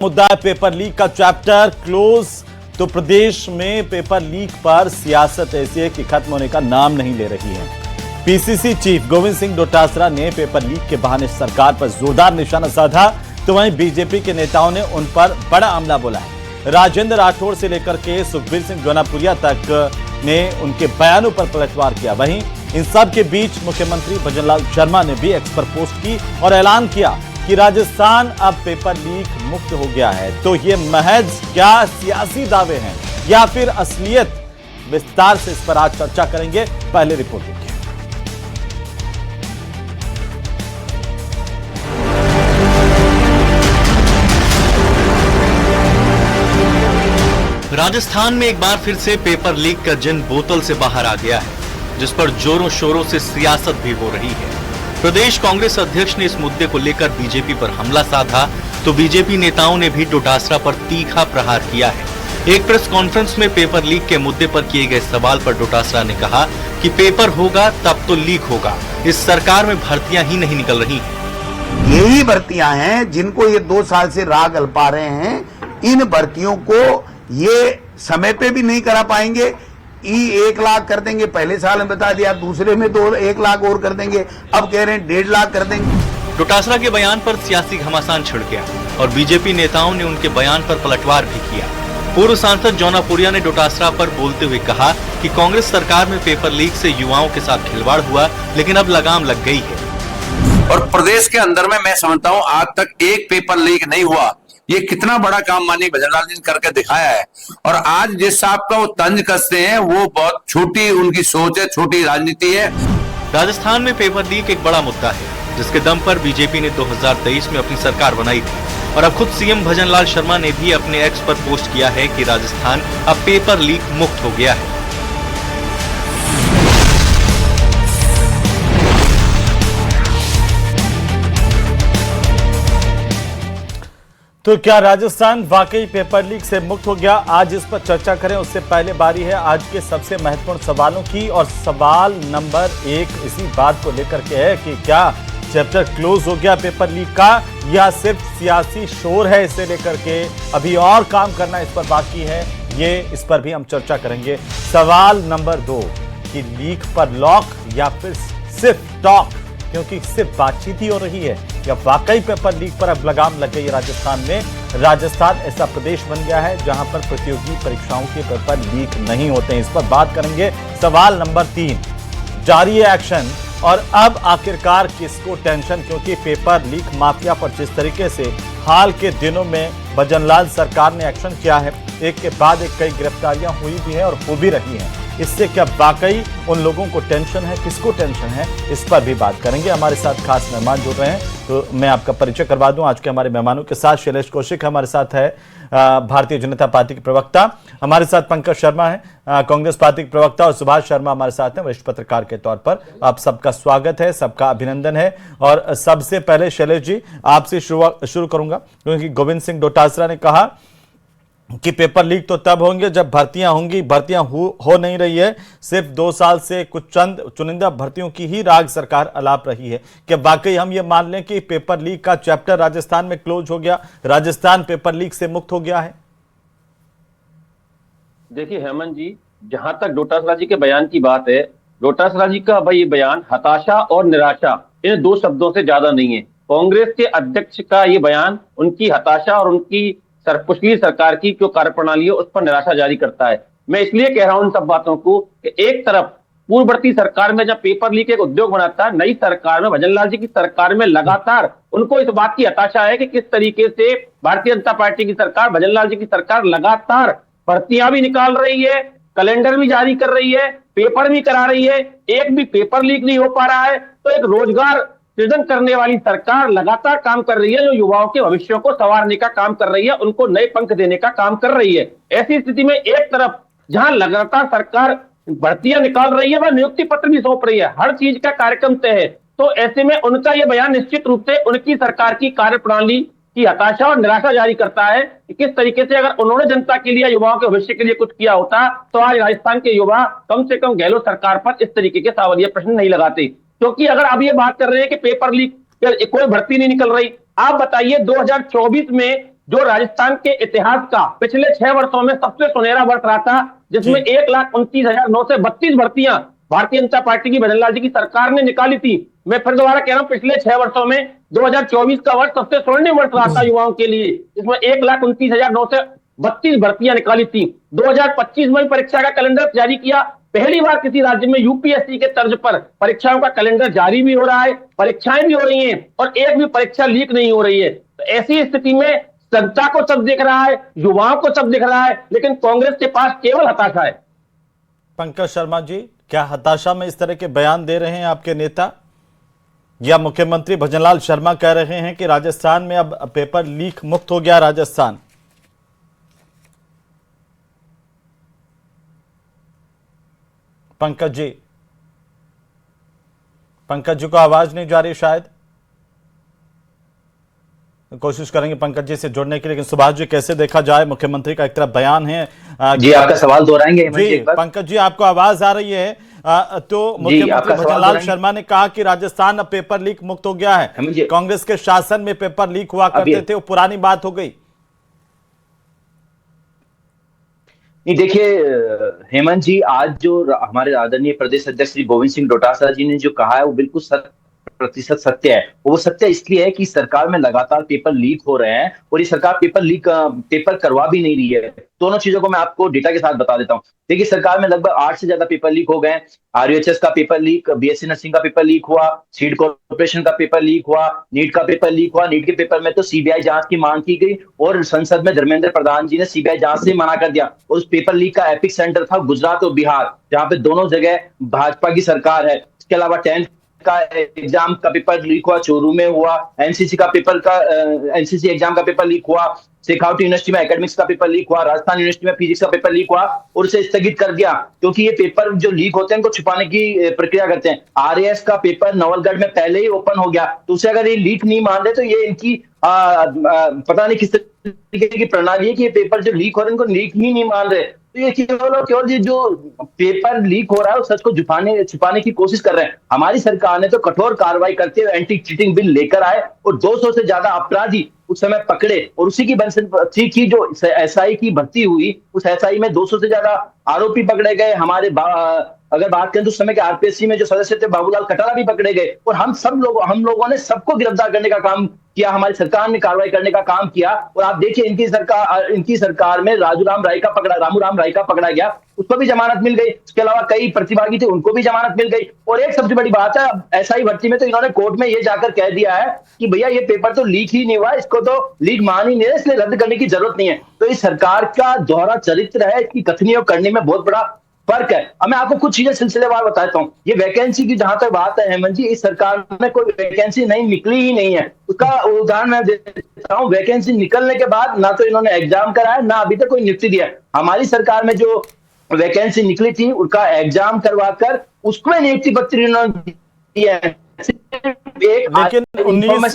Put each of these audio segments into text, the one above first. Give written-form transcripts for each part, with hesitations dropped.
मुद्दा है paper leak का चैप्टर क्लोज। तो प्रदेश में पेपर लीक पर सियासत ऐसी है कि खत्म होने का नाम नहीं ले रही है। पीसीसी चीफ गोविंद सिंह डोटासरा ने पेपर लीक के बहाने सरकार पर जोरदार निशाना साधा, तो वहीं बीजेपी के नेताओं ने उन पर बड़ा हमला बोला है। राजेंद्र राठौड़ से लेकर के सुखबीर सिंह जौनापुरिया तक ने उनके बयानों पर पलटवार किया। वहीं इन सब के बीच मुख्यमंत्री भजनलाल शर्मा ने भी एक्स पर पोस्ट की और ऐलान किया कि राजस्थान अब पेपर लीक मुक्त हो गया है। तो ये महज क्या सियासी दावे हैं या फिर असलियत? विस्तार से इस पर आज चर्चा करेंगे। पहले रिपोर्ट देखिए। राजस्थान में एक बार फिर से पेपर लीक का जिन बोतल से बाहर आ गया है, जिस पर जोरों शोरों से सियासत भी हो रही है। प्रदेश कांग्रेस अध्यक्ष ने इस मुद्दे को लेकर बीजेपी पर हमला साधा, तो बीजेपी नेताओं ने भी डोटासरा पर तीखा प्रहार किया है। एक प्रेस कॉन्फ्रेंस में पेपर लीक के मुद्दे पर किए गए सवाल पर डोटासरा ने कहा कि पेपर होगा तब तो लीक होगा, इस सरकार में भर्तियां ही नहीं निकल रही हैं। यही भर्तियां हैं जिनको ये 2 साल से राह गलपा रहे हैं। इन भर्तियों को ये समय पे भी नहीं करा पाएंगे। 1 लाख कर देंगे, पहले साल में बता दिया, दूसरे में 1 लाख और कर देंगे, अब कह रहे हैं 1.5 लाख कर देंगे। डोटासरा के बयान पर सियासी घमासान छिड़ गया और बीजेपी नेताओं ने उनके बयान पर पलटवार भी किया। पूर्व सांसद जौनापुरिया ने डोटासरा पर बोलते हुए कहा कि कांग्रेस सरकार में पेपर लीक से युवाओं के साथ खिलवाड़ हुआ, लेकिन अब लगाम लग गई है। और प्रदेश के अंदर में मैं समझता हूं आज तक एक पेपर लीक नहीं हुआ। ये कितना बड़ा काम माननीय भजनलाल जी ने करके दिखाया है। और आज जिस साहब का वो तंज कसते हैं वो बहुत छोटी उनकी सोच है, छोटी राजनीति है। राजस्थान में पेपर लीक एक बड़ा मुद्दा है, जिसके दम पर बीजेपी ने 2023 में अपनी सरकार बनाई थी। और अब खुद सीएम भजनलाल शर्मा ने भी अपने एक्स पर पोस्ट किया है कि राजस्थान अब पेपर लीक मुक्त हो गया है। तो क्या राजस्थान वाकई पेपर लीक से मुक्त हो गया? आज इस पर चर्चा करें। उससे पहले बारी है आज के सबसे महत्वपूर्ण सवालों की, और सवाल नंबर 1 इसी बात को लेकर के है कि क्या चैप्टर क्लोज हो गया पेपर लीक का, या सिर्फ सियासी शोर है इसे लेकर के अभी और काम करना इस पर बाकी है? ये इस पर भी हम चर्चा करेंगे। सवाल नंबर 2 कि लीक पर लॉक या फिर सिर्फ टॉक, क्योंकि सिर्फ बातचीत ही हो रही है, या वाकई पेपर लीक पर अब लगाम लग गई है राजस्थान में? राजस्थान ऐसा प्रदेश बन गया है जहां पर प्रतियोगी परीक्षाओं के पेपर लीक नहीं होते हैं। इस पर बात करेंगे। सवाल नंबर 3 जारी है एक्शन, और अब आखिरकार किसको टेंशन? क्योंकि पेपर लीक माफिया पर जिस तरीके से हाल के दिनों में भजनलाल सरकार ने एक्शन किया है, एक के बाद एक कई गिरफ्तारियां हुई भी हैं और हो भी रही हैं, इससे क्या वाकई उन लोगों को टेंशन है? किसको टेंशन है? इस पर भी बात करेंगे। हमारे साथ खास मेहमान जुड़ रहे हैं, तो मैं आपका परिचय करवा दूं आज के हमारे मेहमानों के साथ। शैलेश कौशिक हमारे साथ है, भारतीय जनता पार्टी के प्रवक्ता। हमारे साथ पंकज शर्मा है, कांग्रेस पार्टी के प्रवक्ता, और सुभाष शर्मा हमारे साथ हैं, वरिष्ठ पत्रकार के तौर पर। आप सबका स्वागत है, सबका अभिनंदन है। और सबसे पहले शैलेश जी आपसे शुरू करूंगा, क्योंकि गोविंद सिंह डोटासरा ने कहा कि पेपर लीक तो तब होंगे जब भर्तियां होंगी। भर्तियां हो नहीं रही है। सिर्फ 2 साल से कुछ चंद चुनिंदा भर्तियों की ही राग सरकार अलाप रही है। क्या वाकई हम ये मान लें कि पेपर लीक का चैप्टर राजस्थान में क्लोज हो गया, राजस्थान पेपर लीक से मुक्त हो गया है? देखिए हेमंत जी, जहां तक डोटासरा जी के बयान की बात है, डोटासरा जी का भाई ये बयान हताशा और निराशा, इन 2 शब्दों से ज्यादा नहीं है। कांग्रेस के अध्यक्ष का ये बयान उनकी हताशा और उनकी पिछली सरकार की जो कार्यप्रणाली है उस पर निराशा जारी करता है। मैं इसलिए कह रहा हूं इन सब बातों को कि एक तरफ पूर्ववर्ती सरकार में जब पेपर लीक एक उद्योग बनाता है, नई सरकार में भजनलाल जी की सरकार में लगातार उनको इस बात की हताशा है कि किस तरीके से भारतीय जनता पार्टी की सरकार, भजनलाल जी की सरकार लगातार भर्तियां भी निकाल रही है, कैलेंडर भी जारी कर रही है, पेपर भी करा रही है, एक भी पेपर लीक नहीं हो पा रहा है। तो एक रोजगार सृजन करने वाली सरकार लगातार काम कर रही है, जो युवाओं के भविष्य को संवारने का काम कर रही है, उनको नए पंख देने का काम कर रही है। ऐसी स्थिति में एक तरफ जहां लगातार सरकार भर्तियां निकाल रही है, वह नियुक्ति पत्र भी सौंप रही है, हर चीज का कार्यक्रम तय है, तो ऐसे में उनका यह बयान निश्चित रूप से उनकी सरकार की कार्यप्रणाली की हताशा और निराशा जारी करता है कि किस तरीके से अगर उन्होंने जनता के लिए, युवाओं के भविष्य के लिए कुछ किया होता तो आज राजस्थान के युवा कम से कम गहलोत सरकार पर इस तरीके के सवालिया प्रश्न नहीं लगाते। क्योंकि अगर आप ये बात कर रहे हैं कि पेपर लीक कोई भर्ती नहीं निकल रही, आप बताइए 2024 में जो राजस्थान के इतिहास का पिछले 6 वर्षों में सबसे सुनहरा वर्ष रहा था, जिसमें 1,29,932 भर्तियां भारतीय जनता पार्टी की भजनलाल जी की सरकार ने निकाली थी। मैं फिर दोबारा कह रहा हूं, पिछले 6 वर्षों में 2024 का वर्ष सबसे स्वर्णिम वर्ष रहा था युवाओं के लिए, इसमें 1,29,932 भर्तियां निकाली थी। 2025 में परीक्षा का कैलेंडर जारी किया। पहली बार किसी राज्य में यूपीएससी के तर्ज पर परीक्षाओं का कैलेंडर जारी भी हो रहा है, परीक्षाएं भी हो रही हैं और एक भी परीक्षा लीक नहीं हो रही है। तो ऐसी स्थिति में जनता को सब दिख रहा है, युवाओं को सब दिख रहा है, लेकिन कांग्रेस के पास केवल हताशा है। पंकज शर्मा जी, क्या हताशा में इस तरह के बयान दे रहे हैं आपके नेता, या मुख्यमंत्री भजनलाल शर्मा कह रहे हैं कि राजस्थान में अब पेपर लीक मुक्त हो गया राजस्थान? पंकज जी को आवाज नहीं जा रही, शायद कोशिश करेंगे पंकज जी से जुड़ने की। लेकिन सुभाष जी, कैसे देखा जाए, मुख्यमंत्री का एक तरफ बयान है जी, आपका सवाल दोहराएंगे जी? पंकज जी, आपको आवाज आ रही है? तो मुख्यमंत्री भजनलाल शर्मा ने कहा कि राजस्थान अब पेपर लीक मुक्त हो गया है। कांग्रेस के शासन में पेपर लीक हुआ करते थे, वो पुरानी बात हो गई। नहीं, देखिए हेमंत जी, आज जो हमारे आदरणीय प्रदेश अध्यक्ष श्री गोविंद सिंह डोटासरा जी ने जो कहा है वो बिल्कुल 100% सत्य है। वो सत्य इसलिए है कि सरकार में लगातार पेपर लीक हो रहे हैं और ये सरकार पेपर करवा भी नहीं रही है। दोनों चीजों को मैं आपको डेटा के साथ बता देता हूँ। देखिए, सरकार में लगभग 8 से ज्यादा पेपर लीक हो गए। आरयूएचएस का पेपर लीक, बीएससी नर्सिंग का पेपर लीक हुआ, सीड कॉर्पोरेशन का पेपर लीक हुआ, नीट का पेपर लीक हुआ। नीट के पेपर में तो सीबीआई जांच की मांग की गई और संसद में धर्मेंद्र प्रधान जी ने सीबीआई जांच से मना कर दिया। उस पेपर लीक का एपिक सेंटर था गुजरात और बिहार, जहां पे दोनों जगह भाजपा की सरकार है। इसके अलावा 10th का एग्जाम का पेपर लीक हुआ, चोरू में हुआ। एनसीसी एग्जाम का पेपर लीक हुआ। शेखावटी यूनिवर्सिटी में एकेडमिक्स का पेपर लीक हुआ। राजस्थान यूनिवर्सिटी में फिजिक्स का पेपर लीक हुआ और उसे स्थगित कर दिया, क्योंकि ये पेपर जो लीक होते हैं उनको छुपाने की प्रक्रिया करते हैं। आरएएस का पेपर नवलगढ़ में पहले ही ओपन हो गया, तो उसे अगर ये लीक नहीं मान रहे तो ये इनकी पता नहीं किस तरीके की प्रणाली है कि ये पेपर जो लीक हो रहे हैं इनको लीक ही नहीं मान रहे। तो ये केवल ये जो पेपर लीक हो रहा है उस सच को छुपाने की कोशिश कर रहे हैं। हमारी सरकार ने तो कठोर कार्रवाई करते हुए एंटी चीटिंग बिल लेकर आए और 200 से ज्यादा अपराधी उस समय पकड़े और उसी की बनसी की जो एसआई की भर्ती हुई, उस एसआई में 200 से ज्यादा आरोपी पकड़े गए। हमारे अगर बात करें तो उस समय के आरपीएससी में जो सदस्य थे बाबूलाल कटारा भी पकड़े गए और हम लोगों ने सबको गिरफ्तार करने का काम किया। हमारी सरकार ने कार्रवाई करने का काम किया और आप देखिए इनकी सरकार में रामू राम राय का पकड़ा गया, उसको भी जमानत मिल गई। इसके अलावा कई प्रतिभागी थे, उनको भी जमानत मिल गई। और एक सबसे बड़ी बात है, एसआई भर्ती में तो इन्होंने कोर्ट में ये जाकर कह दिया है कि भैया ये पेपर तो लीक ही नहीं हुआ, इसको तो लीक मान ही नहीं है, इसलिए रद्द करने की जरूरत नहीं है। तो इस सरकार का दोहरा चरित्र है, इसकी कथनी और करने में बहुत बड़ा फर्क है। अब मैं आपको कुछ चीजें सिलसिलेवार बताता हूँ। ये वैकेंसी की जहां तक बात है हेमंत जी, इस सरकार में कोई वैकेंसी नहीं निकली ही नहीं है। उसका उदाहरण मैं देता हूँ। वैकेंसी निकलने के बाद ना तो इन्होंने एग्जाम कराया, ना अभी तक कोई नियुक्ति दिया। हमारी सरकार में जो वैकेंसी निकली थी उसका एग्जाम करवाकर उसमें नियुक्ति पत्र इन्होंने दिया है। लेकिन 19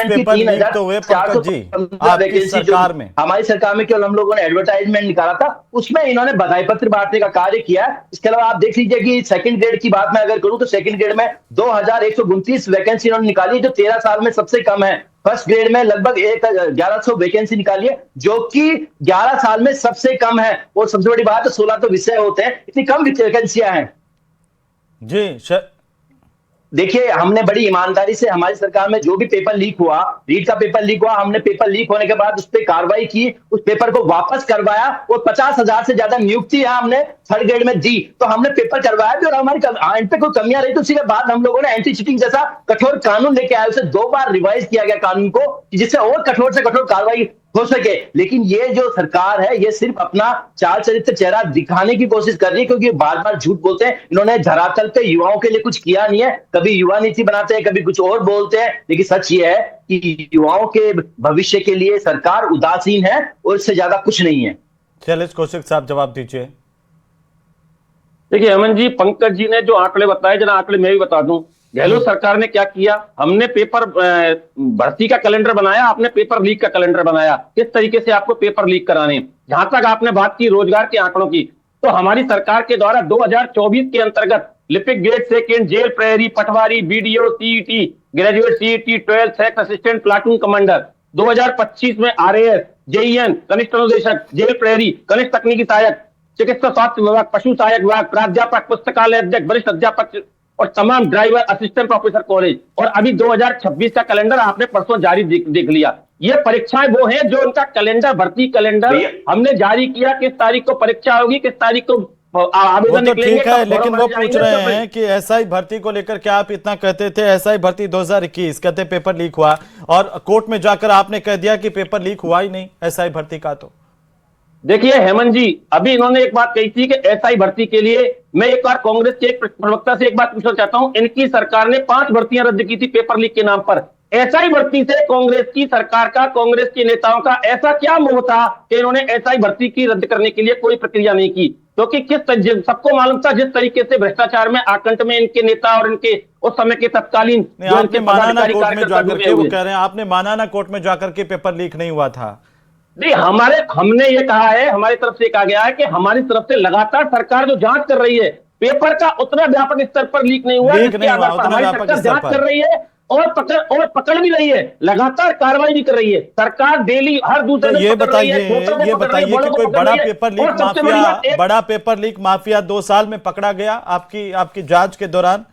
पेपर लीक तो हुए पंकज जी आपकी सरकार में। हमारी सरकार में केवल हम लोगों ने एडवर्टाइजमेंट निकाला था, उसमें इन्होंने बधाई पत्र बांटने का कार्य किया। इसके अलावा आप देख लीजिए कि सेकंड ग्रेड की बात मैं अगर करूं तो सेकंड ग्रेड में 2129 वैकेंसी इन्होंने निकाली, जो 13 साल में सबसे कम है। फर्स्ट ग्रेड में लगभग 1100 वैकेंसी निकाली है, जो कि 11 साल में सबसे कम है। और सबसे बड़ी बात है 16 तो विषय होते हैं, इतनी कम वैकेंसियां हैं जी। देखिए, हमने बड़ी ईमानदारी से हमारी सरकार में जो भी पेपर लीक हुआ, रीट का पेपर लीक हुआ, हमने पेपर लीक होने के बाद उस पर कार्रवाई की, उस पेपर को वापस करवाया और 50,000 से ज्यादा नियुक्तियां हमने थर्ड ग्रेड में दी। तो हमने पेपर करवाया भी और हमारी इन पे कोई कमियां रही तो उसी के बाद हम लोगों ने एंटी चीटिंग जैसा कठोर कानून लेके आए। उसे 2 बार रिवाइज किया गया कानून को, जिससे और कठोर से कठोर कार्रवाई हो सके। लेकिन ये जो सरकार है ये सिर्फ अपना चाल चरित्र चेहरा दिखाने की कोशिश कर रही है, क्योंकि बार बार झूठ बोलते हैं। इन्होंने धरातल पे युवाओं के लिए कुछ किया नहीं है। कभी युवा नीति बनाते हैं, कभी कुछ और बोलते हैं, लेकिन सच ये है कि युवाओं के भविष्य के लिए सरकार उदासीन है और इससे ज्यादा कुछ नहीं है। चलिए कौशिक साहब जवाब दीजिए। देखिए हेमंत जी, पंकज जी ने जो आंकड़े बताए, जरा आंकड़े मैं भी बता दूं। गहलोत सरकार ने क्या किया, हमने पेपर भर्ती का कैलेंडर बनाया, आपने पेपर लीक का कैलेंडर बनाया। किस तरीके से आपको पेपर लीक कराने। जहां तक आपने बात की रोजगार के आंकड़ों की, तो हमारी सरकार के द्वारा 2024 के अंतर्गत लिपिक ग्रेड सेकेंड, जेल प्रहरी, patwari, BDO, CET, graduate CET, 12th सेक्स असिस्टेंट, प्लाटून कमांडर, 2025 में आरएएस, जेईएन, कनिष्ठ अनुदेशक, जेल प्रहरी, कनिष्ठ तकनीकी सहायक, चिकित्सा स्वास्थ्य विभाग, पशु सहायक विभाग, प्राध्यापक, पुस्तकालय अध्यक्ष, वरिष्ठ अध्यापक और तमाम ड्राइवर, असिस्टेंट प्रोफेसर कॉलेज। और अभी 2026 का कैलेंडर आपने परसों जारी देख लिया। ये परीक्षाएं वो हैं जो उनका कैलेंडर, भर्ती कैलेंडर हमने जारी किया, किस तारीख को परीक्षा होगी, किस तारीख को वो आवेदन तो निकलेंगे, ठीक है, कब लेकिन फॉर्म वो भरे पूछ जाएंगे, रहे सब हैं कि एसआई भर्ती को लेकर क्या आप इतना कहते थे, एसआई भर्ती 2021 कहते पेपर लीक हुआ और कोर्ट में जाकर आपने कह दिया कि पेपर लीक हुआ ही नहीं एसआई भर्ती का। तो देखिए हेमंत जी, अभी इन्होंने एक बात कही थी कि एसआई भर्ती के लिए मैं एक बार कांग्रेस के एक प्रवक्ता से एक बात पूछना चाहता हूं। इनकी सरकार ने 5 भर्तियां रद्द की थी पेपर लीक के नाम पर। एसआई भर्ती से कांग्रेस की सरकार का, कांग्रेस के नेताओं का ऐसा क्या मोह था कि इन्होंने एसआई भर्ती की रद्द करने के लिए कोई प्रक्रिया नहीं की? क्योंकि सबको मालूम था जिस तरीके से भ्रष्टाचार में, आकंठ में इनके नेता और इनके उस समय के तत्कालीन आपने माना ना कोर्ट में जाकर के, वो कह रहे हैं आपने माना ना कोर्ट में जाकर के पेपर लीक नहीं हुआ था। नहीं, हमने ये कहा है, हमारी तरफ से कहा गया है कि हमारी तरफ से लगातार सरकार जो जांच कर रही है, पेपर का उतना व्यापक स्तर पर लीक नहीं हुआ, जिसके आधार पर हमारी सरकार जांच कर रही है और पकड़ भी रही है, लगातार कार्रवाई भी कर रही है सरकार। डेली हर दूसरे दिन ये बताइए कि कोई बड़ा पेपर लीक माफिया 2 साल में पकड़ा गया आपकी जांच के दौरान?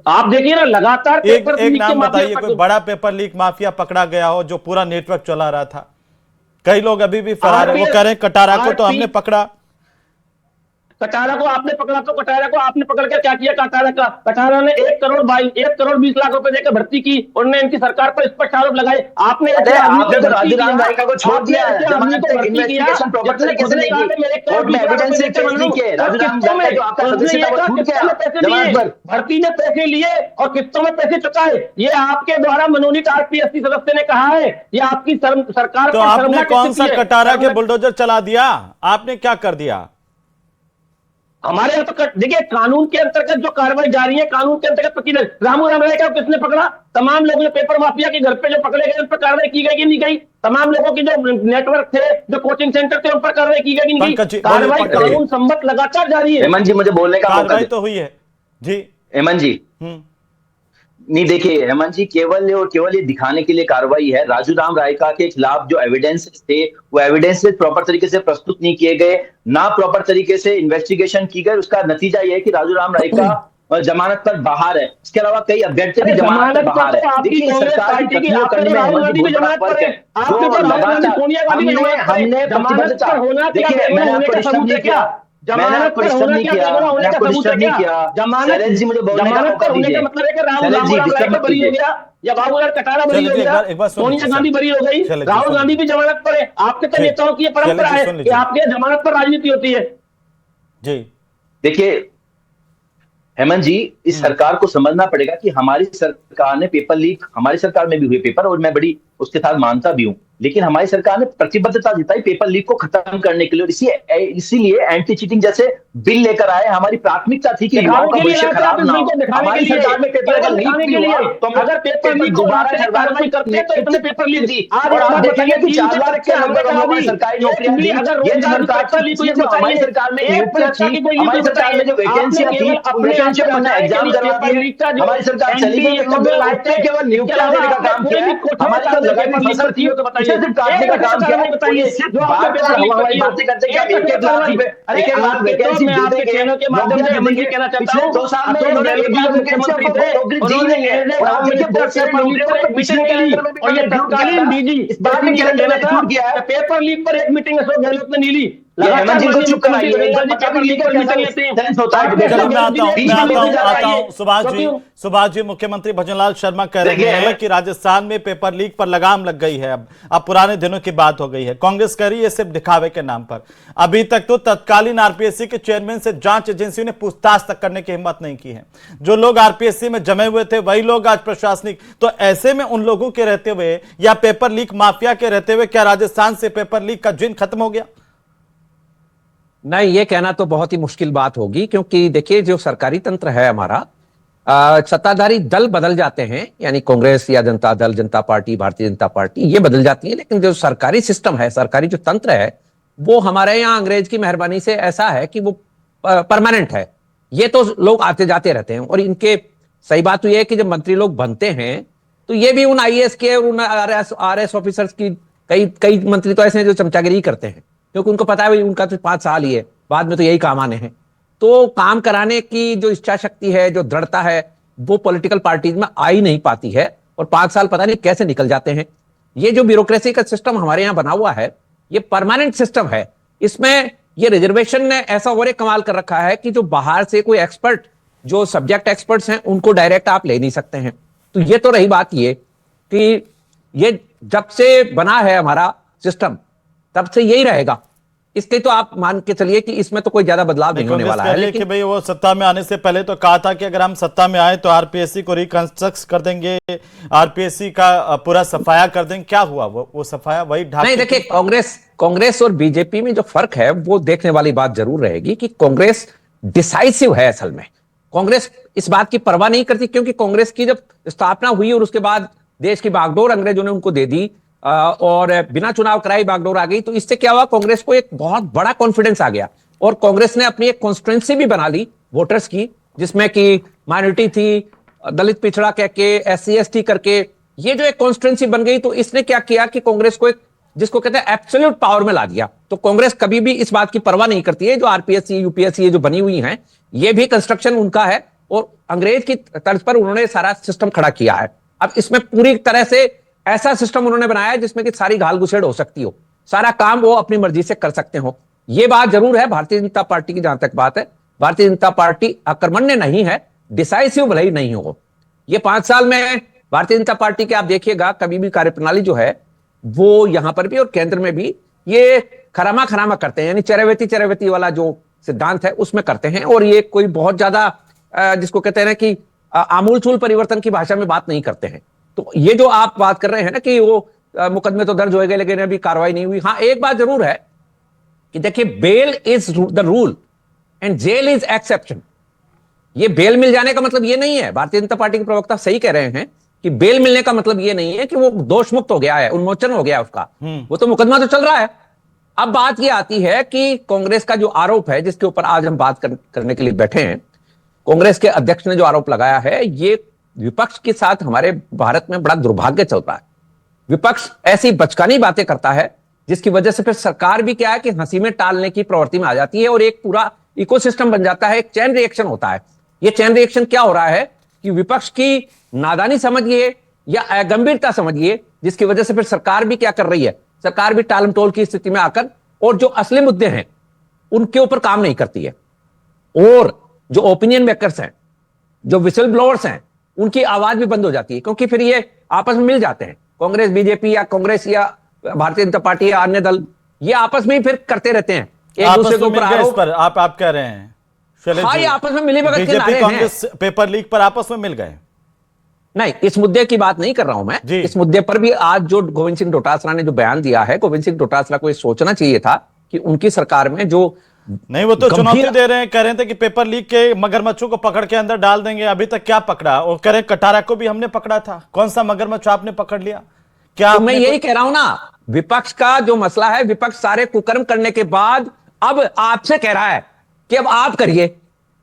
आप देखिए ना, लगातार एक नाम बताइए कोई बड़ा पेपर लीक माफिया पकड़ा गया हो जो पूरा नेटवर्क चला रहा था। कई लोग अभी भी फरार है, वो कह रहे हैं कटारा को तो हमने पकड़ा। कटारा को आपने पकड़ा, तो कटारा को आपने पकड़ कर क्या किया? कटारा ने 1 करोड़ 20 लाख रुपए देकर भर्ती की, उन्होंने इनकी सरकार पर स्पष्ट आरोप लगाए। आपने तो राजूराम रायका को छोड़ दिया है, इन्वेस्टिगेशन प्रॉपर तरीके से नहीं की, कोर्ट में एविडेंस से केस नहीं किए। राजूराम रायका जो आपका सदस्य था वो छूट गया, भर्ती ने पैसे लिए और किस्तों में पैसे चुकाए। ये आपके द्वारा मनोनीत आरपीएससी सदस्य ने कहा है, ये आपकी सरकार। तो आपने कौन सा कटारा के बुलडोजर चला दिया? आपने क्या कर दिया? हमारे यहाँ तो देखिए, कानून के अंतर्गत जो कार्रवाई जारी है, कानून के अंतर्गत वकील रामू रायका को किसने पकड़ा? तमाम लोग जो पेपर माफिया के घर पे जो पकड़े गए उन पर कार्रवाई की गई कि नहीं गई? तमाम लोगों के जो नेटवर्क थे, जो कोचिंग सेंटर थे, उन पर कार्रवाई की गई कि नहीं गई? कार्रवाई कानून सम्मत लगातार जारी है। हेमंत जी मुझे बोलने का कार्रवाई तो हुई है जी हेमंत जी। नहीं देखिए हेमंत जी, केवल ये दिखाने के लिए कार्रवाई है। राजूराम रायका के खिलाफ जो एविडेंसेस थे वो एविडेंसेस प्रॉपर तरीके से प्रस्तुत नहीं किए गए, ना प्रॉपर तरीके से इन्वेस्टिगेशन की गई। उसका नतीजा ये है कि राजूराम रायका जमानत पर बाहर है। इसके अलावा कई अभ्यर्थी भी जमानत पर बाहर है। देखिए सरकार की कथनों करने में हमने प्रतिबद्धता, देखिए मैंने आपको डिस्टर्ब नहीं किया, जमानत पर होने क्या होने का सबूत है क्या? जमानत जी मुझे बोलने का मौका दीजिए। मतलब है कि राहुल गांधी बरी हो गया या बाबूलाल कटारा बरी हो गया, सोनिया गांधी बरी हो गई, राहुल गांधी भी जमानत पर है। आपके तो नेताओं की परंपरा है कि आपके जमानत पर राजनीति होती है जी। देखिए हेमंत जी, इस सरकार को समझना पड़ेगा कि हमारी सरकार ने पेपर लीक, हमारी सरकार में भी हुए पेपर, और मैं बड़ी उसके साथ मानता भी हूं, लेकिन हमारी सरकार ने प्रतिबद्धता जताई पेपर लीक को खत्म करने के लिए। इसीलिए एंटी चीटिंग जैसे बिल लेकर आए। हमारी प्राथमिकता थी कि युवाओं का भविष्य खराब ना हो। हमारी सरकार में पेपर अगर लीक भी हुआ तो अगर पेपर लीक दोबारा कार्रवाई करते तो इतने पेपर लीक थी। और आप देखेंगे कि 4 लाख के लगभग लोगों ने सरकारी नौकरियां दी। ये सरकार लीक हुई तो हमारी सरकार में नियुक्तियां थी, हमारी सरकार में जो वैकेंसियां थी वैकेंसी पर हमने एग्जाम करवा दिए। हमारी सरकार चली गई तो केवल नियुक्तियां देने का काम किया। हमारी तो लगाई पर फसल थी तो बताइए, सिर्फ काटने का काम किया। बताइए बातें करते क्या एक लाख वैकेंसी दे देंगे के माध्यम से हम ये कहना चाहता हूं। 2 साल में इन्होंने एक लाख वैकेंसी को नौकरी दी नहीं है और आप मुझे बहुत सारे नौकरियों पर मिशन के लिए और ये तत्कालीन डीजी इस बात में कहने में छूट गया है। पेपर लीक पर एक मीटिंग अशोक गहलोत ने ली ली। हेमंत जी को चुप कराइए। सुभाष जी, मुख्यमंत्री भजनलाल शर्मा कह रहे हैं कि राजस्थान में पेपर लीक पर लगाम लग गई है। अब पुराने दिनों की बात हो गई है। कांग्रेस कह रही है सिर्फ दिखावे के नाम पर। अभी तक तो तत्कालीन आरपीएससी के चेयरमैन से जांच एजेंसियों ने पूछताछ तक करने की हिम्मत नहीं की है। जो लोग आरपीएससी में जमे हुए थे वही लोग आज प्रशासनिक। तो ऐसे में उन लोगों के रहते हुए या पेपर लीक माफिया के रहते हुए क्या राजस्थान से पेपर लीक का जिन खत्म हो गया? नहीं, ये कहना तो बहुत ही मुश्किल बात होगी, क्योंकि देखिए जो सरकारी तंत्र है हमारा, सत्ताधारी दल बदल जाते हैं, यानी कांग्रेस या जनता दल, जनता पार्टी, भारतीय जनता पार्टी, ये बदल जाती है, लेकिन जो सरकारी सिस्टम है, सरकारी जो तंत्र है, वो हमारे यहाँ अंग्रेज की मेहरबानी से ऐसा है कि वो परमानेंट है। ये तो लोग आते जाते रहते हैं। और इनके सही बात तो यह है कि जब मंत्री लोग बनते हैं तो ये भी उन आईएएस के और उन आरएस ऑफिसर्स की कई कई मंत्री तो ऐसे हैं जो चमचागिरी करते हैं, क्योंकि उनको पता है भाई उनका तो 5 साल ही है, बाद में तो यही काम आने हैं। तो काम कराने की जो इच्छा शक्ति है, जो दृढ़ता है, वो पॉलिटिकल पार्टीज में आ ही नहीं पाती है, और 5 साल पता नहीं कैसे निकल जाते हैं। ये जो ब्यूरोक्रेसी का सिस्टम हमारे यहाँ बना हुआ है, ये परमानेंट सिस्टम है। इसमें ये रिजर्वेशन ने ऐसा और एक कमाल कर रखा है कि जो बाहर से कोई एक्सपर्ट, जो सब्जेक्ट एक्सपर्ट्स हैं, उनको डायरेक्ट आप ले नहीं सकते हैं। तो ये तो रही बात ये कि ये जब से बना है हमारा सिस्टम, तब से यही रहेगा। इसके तो आप मान के चलिए कि इसमें तो कोई ज्यादा बदलाव नहीं होने वाला है। लेकिन भाई वो सत्ता में आने से पहले तो कहा था कि अगर हम सत्ता में आए तो आरपीएससी को रिकंस्ट्रक्ट कर देंगे, आरपीएससी का पूरा सफाया कर देंगे। क्या हुआ? वो सफाया वही ढाक नहीं, देखिए, कांग्रेस और बीजेपी में जो फर्क है वो देखने वाली बात जरूर रहेगी कि कांग्रेस डिसाइसिव है। असल में कांग्रेस इस बात की परवाह नहीं करती, क्योंकि कांग्रेस की जब स्थापना हुई और उसके बाद देश की बागडोर अंग्रेजों ने उनको दे दी और बिना चुनाव कराई बागडोर आ गई, तो इससे क्या हुआ, कांग्रेस को एक बहुत बड़ा कॉन्फिडेंस आ गया और कांग्रेस ने अपनी एक कॉन्स्टिट्यूएंसी भी बना ली वोटर्स की, जिसमें कि माइनॉरिटी थी, दलित पिछड़ा कह के, SC ST करके ये जो एक कॉन्स्टिट्यूएंसी बन गई। तो इसने क्या किया कि कांग्रेस को एक, जिसको कहते हैं, एब्सोल्यूट पावर में ला दिया। तो कांग्रेस कभी भी इस बात की परवाह नहीं करती है। जो आरपीएससी, यूपीएससी ये जो बनी हुई हैं, ये भी कंस्ट्रक्शन उनका है और अंग्रेज की तर्ज पर उन्होंने सारा सिस्टम खड़ा किया है। अब इसमें पूरी तरह से ऐसा सिस्टम उन्होंने बनाया है जिसमें कि सारी घाल घुसेड़ हो सकती हो, सारा काम वो अपनी मर्जी से कर सकते हो। ये बात जरूर है भारतीय जनता पार्टी की। जहां तक बात है, भारतीय जनता पार्टी आक्रमण्य नहीं है, डिसाइसिव भले ही नहीं हो। ये 5 साल में भारतीय जनता पार्टी के आप देखिएगा, कभी भी कार्यप्रणाली जो है वो यहां पर भी और केंद्र में भी ये खरामा खरामा करते हैं, यानी चरवेती वाला जो सिद्धांत है उसमें करते हैं। और ये कोई बहुत ज्यादा जिसको कहते हैं ना कि आमूलचूल परिवर्तन की भाषा में बात नहीं करते हैं। तो ये जो आप बात कर रहे हैं ना कि वो मुकदमे तो दर्ज हो गए लेकिन अभी कार्रवाई नहीं हुई, हाँ एक बात जरूर है कि देखिए, bail is the rule and jail is exception. ये बेल मिल जाने का मतलब ये नहीं है, भारतीय जनता पार्टी के प्रवक्ता सही कह रहे हैं कि बेल मिलने का मतलब ये नहीं है कि वो दोष मुक्त हो गया है, उन्मोचन हो गया उसका, वो तो मुकदमा तो चल रहा है। अब बात ये आती है कि कांग्रेस का जो आरोप है, जिसके ऊपर आज हम बात करने के लिए बैठे हैं, कांग्रेस के अध्यक्ष ने जो आरोप लगाया है, ये विपक्ष के साथ हमारे भारत में बड़ा दुर्भाग्य चल रहा है। विपक्ष ऐसी बचकानी बातें करता है जिसकी वजह से फिर सरकार भी क्या है कि हंसी में टालने की प्रवृत्ति में आ जाती है और एक पूरा इकोसिस्टम बन जाता है, एक चेन रिएक्शन होता है। ये चेन रिएक्शन क्या हो रहा है कि विपक्ष की नादानी समझिए या अगंभीरता समझिए, जिसकी वजह से फिर सरकार भी क्या कर रही है, सरकार भी टालमटोल की स्थिति में आकर और जो असली मुद्दे हैं उनके ऊपर काम नहीं करती है। और जो ओपिनियन मेकर्स हैं, जो विसल ब्लोअर्स हैं, उनकी आवाज भी बंद हो जाती है, क्योंकि फिर ये आपस में मिल जाते हैं। कांग्रेस बीजेपी या कांग्रेस या भारतीय जनता पार्टी या अन्य दल, ये आपस में ही फिर करते रहते हैं एक दूसरे के ऊपर आरोप। आप कह रहे हैं हाँ, ये आपस में मिली भगत के नारे हैं। कांग्रेस पेपर लीक पर आपस में मिल गए? नहीं, इस मुद्दे की बात नहीं कर रहा हूं मैं। इस मुद्दे पर भी आज जो गोविंद सिंह डोटासरा ने जो बयान दिया है, गोविंद सिंह डोटासरा को ये सोचना चाहिए था कि उनकी सरकार में जो नहीं, वो तो चुनौती दे रहे हैं, कह रहे थे कि पेपर लीक के मगरमच्छों को पकड़ के अंदर डाल देंगे। अभी तक क्या पकड़ा? और कह रहे कटारा को भी हमने पकड़ा था, कौन सा मगरमच्छ आपने पकड़ लिया? क्या तो मैं यही कह रहा हूं ना, विपक्ष का जो मसला है, विपक्ष सारे कुकर्म करने के बाद अब आपसे कह रहा है कि अब आप करिए।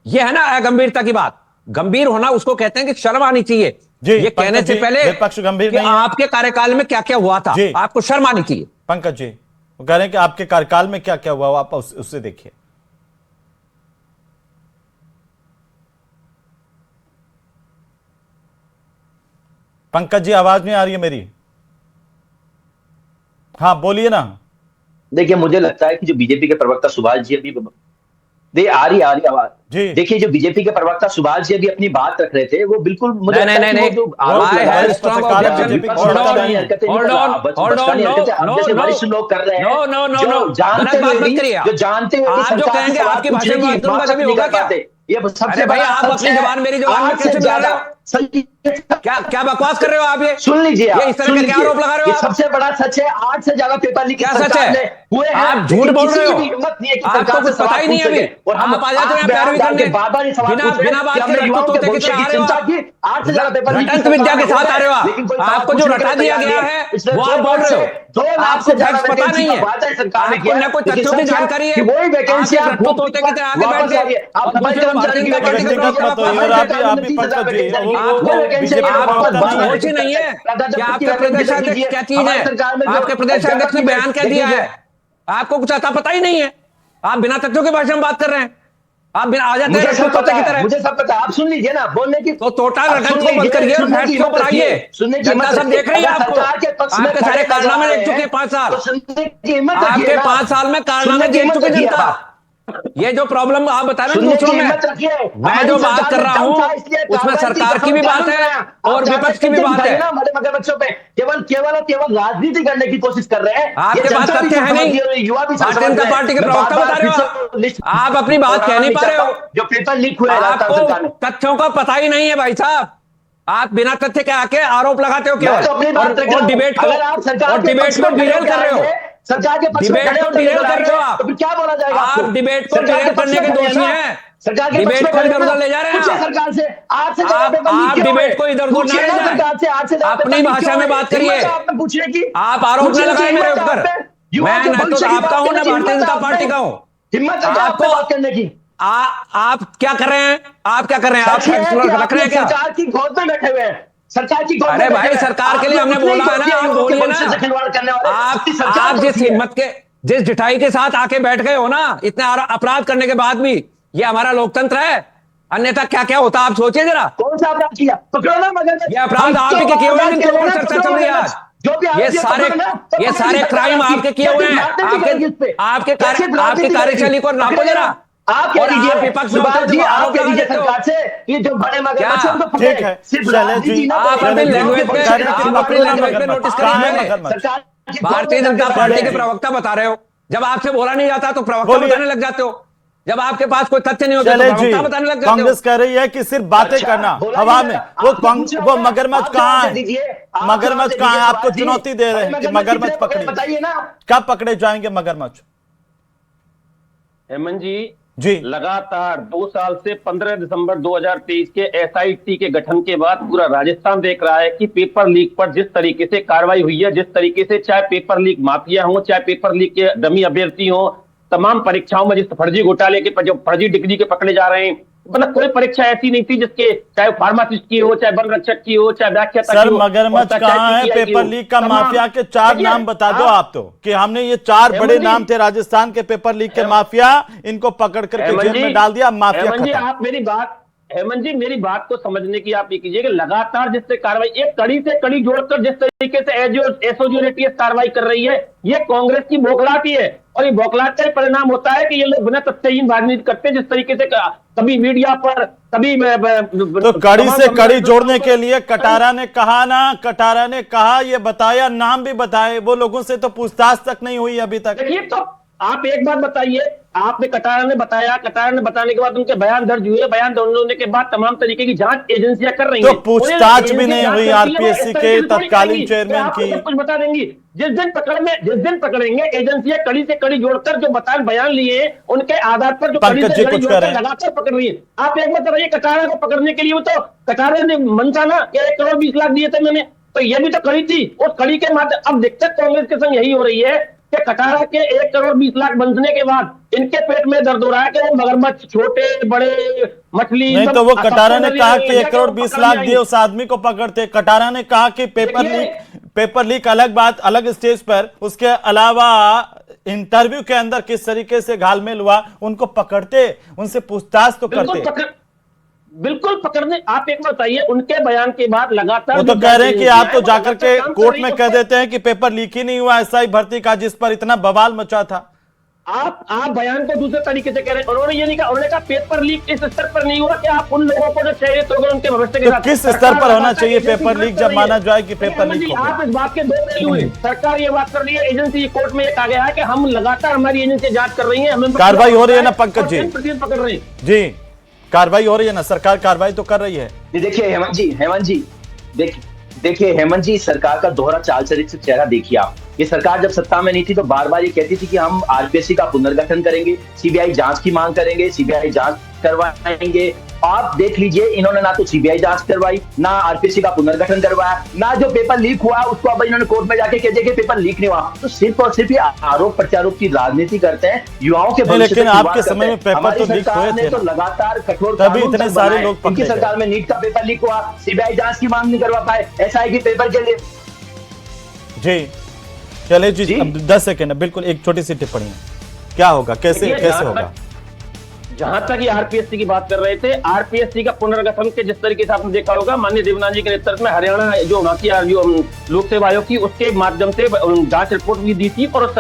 यह है ना अगंभीरता की बात। गंभीर होना उसको कहते हैं कि शर्म आनी चाहिए। ये कहने से पहले विपक्ष गंभीर कि नहीं है। आपके कार्यकाल में क्या क्या हुआ था, आपको शर्म आनी चाहिए। पंकज जी वो कह रहे हैं कि आपके कार्यकाल में क्या क्या हुआ, आप उससे देखिए। पंकज जी आवाज नहीं आ रही है मेरी? हाँ बोलिए ना। देखिए, मुझे लगता है कि जो बीजेपी के प्रवक्ता सुभाष जी अभी आ रही आवाज। देखिए, जो बीजेपी के प्रवक्ता सुभाष जी अभी अपनी बात रख रहे थे, वो बिल्कुल मुझे नहीं, वरिष्ठ लोग कर रहे हैं, जो जानते हुए ये सबसे बड़ा आप अपनी जबान मेरी जबान में कैसे मिला रहे हो? क्या बकवास कर रहे हो आप? ये सुन लीजिए, ये इस तरह के क्या आरोप लगा रहे हो? ये सबसे बड़ा सच है। 8 से ज्यादा पेपर लीक क्या सच है? आप झूठ बोल रहे हो, आपको कुछ पता ही नहीं है अभी। और हम आप आ जाते हैं पैरवी करने, बिना बात के रट्टू तोते की तरह आ रहे हो। 8 से ज्यादा पेपर लीक रटंत विद्या के साथ आ रहे हो आप। आपको जो रटा दिया गया है वो आप बोल रहे हो, आपको फैक्ट पता नहीं है, आपको न कोई तथ्यों की जानकारी है। वही वैकेंसी आप रट्टू तोते की तरह आगे बैठ गए। आप वैकेंसी सोच ही नहीं है कि आपका प्रदेशाध्यक्ष क्या चीज है, आपके प्रदेशाध्यक्ष ने बयान क्या दिया है, आपको कुछ आता पता ही नहीं है, आप बिना तथ्यों के भाषा में बात कर रहे हैं, आप बिना आ जाते हैं तोते की तरह। मुझे सब पता है, आप सुन लीजिए ना, बोलने की तो टोटल रकम को बंद करिए और फैक्ट के ऊपर आइए। जनता सब देख रही है आपको, आपके सारे कारनामे देख चुके 5 साल, आपके 5 साल में कारनामे देख चुके जनता। ये जो प्रॉब्लम आप बता रहे हैं दूसरों में, मैं जो बात कर रहा हूँ उसमें सरकार की भी बात है और विपक्ष की भी बात है। मगरमच्छों पे केवल राजनीति करने की कोशिश कर रहे हैं। आपके पास तथ्य है नहीं, भारतीय जनता पार्टी के प्रवक्ता बता रहे हो, आप अपनी बात कह नहीं पा रहे हो, जो पेपर लीक हुआ है, आपको तथ्यों का पता ही नहीं है भाई साहब, आप बिना तथ्य के आके आरोप लगाते हो केवल, और डिबेट को डिरेल कर रहे हो, सरकार के डिबेट को डिरेल कर रहे हो आप, तो फिर क्या बोला जाएगा? आप डिबेट को डिरेल करने के दोषी हैं, सरकार के डिबेट को इधर उधर ले जा रहे हैं सरकार से। आप डिबेट को इधर उधर ले जा रहे हैं, अपनी भाषा में बात करिए, पूछने की आप आरोप न लगाए मेरे ऊपर, मैं न तो आपका हूं न भारतीय जनता पार्टी का हूं। हिम्मत आपको बात करने की। आप क्या कर रहे हैं, आप क्या कर रहे हैं, आप रख रहे हैं क्या? सरकार की गोद में बैठे हुए हैं, सरकार की गोद में। अरे भाई सरकार के लिए हमने बोला है ना, आप बोलिए ना, आप जिस हिम्मत के, जिस जिठाई के साथ आके बैठ गए हो ना, इतने अपराध करने के बाद भी, ये हमारा लोकतंत्र है, अन्यथा क्या क्या होता आप सोचिए जरा। कौन सा अपराध किया? पकड़ो ना मगर ये अपराध आपके किए हुए हैं, जिनके ऊपर चर्चा चल रही है आज, ये सारे क्राइम आपके किए हुए हैं, आपके कार्यशैली को नापो जरा। आप और आप विपक्ष में आरोप लगा देते हो सरकार से कि जो बड़े मगरमच्छ उनको ठीक पकड़े। है, सिर्फ शैलेश जी, आप अपनी लैंग्वेज पे नोटिस करिए। भारतीय जनता पार्टी के प्रवक्ता बता रहे हो, जब आपसे बोला नहीं जाता तो प्रवक्ता बताने लग जाते हो, जब आपके पास कोई तथ्य नहीं होता तो प्रवक्ता बताने लग जाते हो। कांग्रेस कह रही है कि सिर्फ बातें करना हवा में, वो मगरमच्छ कहाँ है, मगरमच्छ कहाँ है, आपको चुनौती दे रहे हैं कि मगरमच्छ पकड़िए, बताइए ना कब पकड़े जाएंगे मगरमच्छ? हेमंत जी, लगातार 2 साल से 15 दिसंबर 2023 के एसआईटी के गठन के बाद पूरा राजस्थान देख रहा है कि पेपर लीक पर जिस तरीके से कार्रवाई हुई है, जिस तरीके से चाहे पेपर लीक माफिया हो, चाहे पेपर लीक के डमी अभ्यर्थी हो, तमाम परीक्षाओं में जिस फर्जी घोटाले के जो फर्जी डिग्री के पकड़े जा रहे हैं, मतलब कोई परीक्षा ऐसी नहीं थी जिसके, चाहे फार्मासिस्ट की हो, चाहे वन रक्षक की हो, चाहे व्याख्याता सर मगरमच्छ कहाँ है? पेपर लीक का माफिया के 4 नाम बता दो आप, तो कि हमने ये 4 बड़े नाम थे राजस्थान के पेपर लीक के माफिया, इनको पकड़ करके जेल में डाल दिया, माफिया खत्म। आप हेमंत जी मेरी बात को समझने की आप ये कीजिए कि लगातार जिससे कार्रवाई एक कड़ी से कड़ी जोड़कर जिस तरीके से एसओजी कार्रवाई कर रही है, ये कांग्रेस की बौखलाहट है, और ये बौखलाहट का परिणाम होता है कि ये लोग बिना तथ्यहीन राजनीति करते हैं, जिस तरीके से कभी मीडिया पर, कभी तो कड़ी से कड़ी जोड़ने के लिए कटारा ने कहा ना, कटारा ने कहा, ये बताया, नाम भी बताए, वो लोगों से तो पूछताछ तक नहीं हुई अभी तक। देखिए तो आप एक बात बताइए, आपने कटारा ने बताया, कटारा ने बताने के बाद उनके बयान दर्ज हुए, बयान दर्ज होने के बाद तमाम तरीके की जांच एजेंसियां कर रही हैं, तो पूछताछ भी नहीं हुई आरपीएससी के तत्कालीन चेयरमैन की। सब कुछ बता देंगी, जिस दिन पकड़ेंगे एजेंसियां कड़ी से कड़ी जोड़कर जो बयान लिए उनके आधार पर जो कड़ी से कड़ी जोड़कर लगातार पकड़ रही है। आप एक बात बताइए, कटारा को पकड़ने के लिए तो कटारा ने मनसा ना 1 करोड़ 20 लाख दिए थे मैंने, तो ये भी तो कड़ी थी, उस कड़ी के माध्यम। अब दिक्कत कांग्रेस के संग यही हो रही है कि कटारा के 1 करोड़ 20 लाख बंधने के बाद इनके पेट में दर्द हो रहा है कि वो मगरमच्छ, छोटे बड़े मछली नहीं, तो वो कटारा ने कहा कि 1 करोड़ 20 लाख दिए उस आदमी को पकड़ते। कटारा ने कहा कि पेपर लीक अलग बात, अलग स्टेज पर, उसके अलावा इंटरव्यू के अंदर किस तरीके से घालमेल हुआ, उनको पकड़ते, उनसे पूछताछ तो करते। बिल्कुल पकड़ने। आप एक बताइए, उनके बयान के बाद लगातार वो तो कह रहे हैं कि आप तो जाकर के कोर्ट में कह देते हैं कि पेपर लीक ही नहीं हुआ, एसआई भर्ती का जिस पर इतना बवाल मचा था। आप बयान को दूसरे तरीके से कह रहे हैं। उन्होंने ये नहीं कहा, उन्होंने कहा पेपर लीक इस स्तर पर नहीं हुआ कि आप उन लोगों को जो चयनित होगा उनके भविष्य के साथ। किस स्तर पर होना चाहिए पेपर लीक, जब माना जाए कि पेपर लीक हो? आप इस बात के 2 पहलू हुए। सरकार ये बात कर रही है, एजेंसी कोर्ट में ये कहा गया है कि हम लगातार, हमारी एजेंसी जांच कर रही है, हमें कार्रवाई हो रही है ना पंकज जी? पकड़ रही है जी, कार्रवाई हो रही है ना, सरकार कार्रवाई तो कर रही है। देखिए हेमंत जी देखिए हेमंत जी, सरकार का दोहरा चाल चरित्र चेहरा देखिए आप। ये सरकार जब सत्ता में नहीं थी तो बार बार ये कहती थी कि हम आरपीएससी का पुनर्गठन करेंगे, सीबीआई जांच की मांग करेंगे, सीबीआई जांच करवाएंगे, आप देख लीजिए, इन्होंने ना तो सीबीआई जांच करवाई, ना आरपीसी का पुनर्गठन करवाया, ना जो पेपर लीक हुआ उसको अब इन्होंने कोर्ट में जाके कह दिया कि पेपर लीक नहीं हुआ। तो सिर्फ और सिर्फ ये आरोप प्रत्यारोप की राजनीति करते हैं, युवाओं के भविष्य लेकिन आपके समय में पेपर तो लीक हुए थे, तो लगातार कठोर तभी इतने सारे लोग पकड़े इनकी सरकार में नीट का पेपर लीक हुआ, सीबीआई जांच की मांग नहीं करवा पाए, ऐसा है कि पेपर के लिए। जी चले जी, अब 10 सेकंड, बिल्कुल एक छोटी सी टिप्पणी है, क्या होगा, कैसे होगा? जहां तक ये आरपीएससी की बात कर रहे थे, आरपीएससी का पुनर्गठन के जिस तरीके से आपने देखा होगा, माननीय देवनाथ जी के नेतृत्व में हरियाणा जो वहां की जो लोक सेवा आयोग की, उसके माध्यम से जांच रिपोर्ट भी दी थी और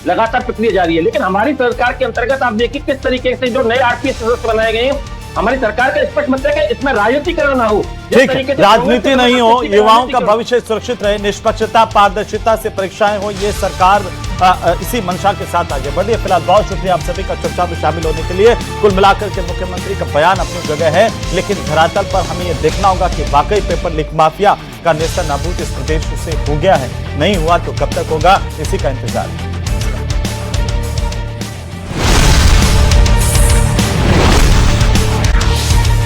लगातार प्रक्रिया जारी है। लेकिन हमारी सरकार के अंतर्गत आप देखिए किस तरीके से जो नए आरपीएस सदस्य बनाए गए हैं, हमारी सरकार का स्पष्ट मतलब है कि इसमें राजनीतिकरण ना हो, ठीक है, राजनीति नहीं हो, युवाओं का भविष्य सुरक्षित रहे, निष्पक्षता पारदर्शिता से परीक्षाएं हो, ये सरकार इसी मंशा के साथ आगे बढ़ी है। फिलहाल बहुत शुक्रिया आप सभी का चर्चा में शामिल होने के लिए। कुल मिलाकर के मुख्यमंत्री का बयान अपनी जगह है, लेकिन धरातल पर हमें यह देखना होगा कि वाकई पेपर लीक माफिया का नेस्तनाबूद इस प्रदेश से हो गया है, नहीं हुआ तो कब तक होगा, इसी का इंतजार है।